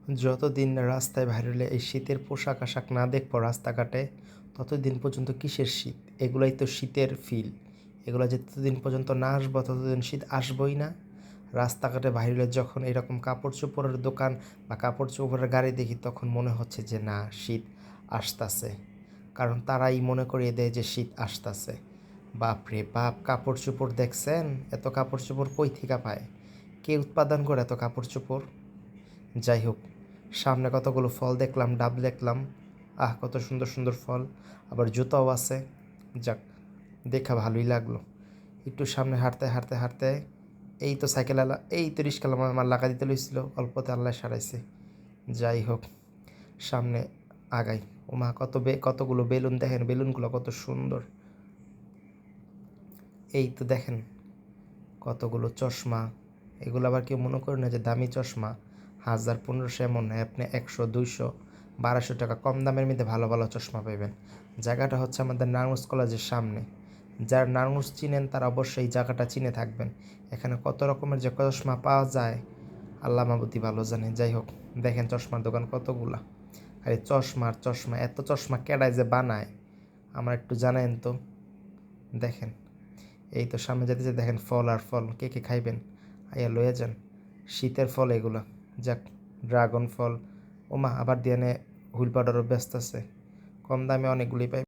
যতদিন রাস্তায় বাইর হলে এই শীতের পোশাক আশাক না দেখবো রাস্তাঘাটে, ততদিন পর্যন্ত কিসের শীত? এগুলাই তো শীতের ফিল। এগুলো যতদিন পর্যন্ত না আসবো ততদিন শীত আসবোই না। রাস্তাঘাটে বাইর হলে যখন এরকম কাপড় চোপড়ের দোকান বা কাপড় চোপড়ের গাড়ি দেখি, তখন মনে হচ্ছে যে না, শীত আসতাছে। কারণ তারাই মনে করিয়ে দেয় যে শীত আসতাছে। বাপরে বাপ, কাপড় চোপড় দেখছেন? এত কাপড় চোপড় কই থেকে পায়? কে উৎপাদন করে এত কাপড় চোপড়? যাই হোক, সামনে কতগুলো ফল দেখলাম, ডাব দেখলাম। কত সুন্দর সুন্দর ফল, আবার জুতাও আছে। যাক, দেখা ভালোই লাগলো। একটু সামনে হাঁটতে হাঁটতে হাঁটতে এই তো সাইকেলওয়ালা, এই তো রিস্কাওয়ালা আমার লাগা দিতে লইছিল, অল্পতে আল্লাহ সারাইছে। যাই হোক, সামনে আগাই। ওমা, কতগুলো বেলুন দেখেন, বেলুনগুলো কত সুন্দর। এই তো দেখেন কতগুলো চশমা। এগুলো আবার কেউ মনে করে না যে দামি চশমা। 1000-1500 এমন নয়, আপনি 100, 200, 1200 টাকা কম দামের মধ্যে ভালো ভালো চশমা পাইবেন। জায়গাটা হচ্ছে আমাদের নারায়ণগঞ্জ কলেজের সামনে। যারা নারায়ণগঞ্জ চিনেন তারা অবশ্যই এই জায়গাটা চিনে থাকবেন। এখানে কত রকমের যে চশমা পাওয়া যায় আল্লাহ মাবুতি ভালো জানে। যাই হোক, দেখেন চশমার দোকান কতগুলা, আরে চশমা আর চশমা। এত চশমা কেডায় যে বানায় আমার একটু জানেন তো? দেখেন, এই তো সামনে যেতে যেতে দেখেন ফল আর ফল। কে কে খাইবেন আইয়া লইয়া যান। শীতের ফল এগুলা। যাক, ড্রাগন ফল। ওমা, আবার দিয়ে হুইল পাউডারও ব্যস্ত আছে। কম দামে অনেকগুলি পাই।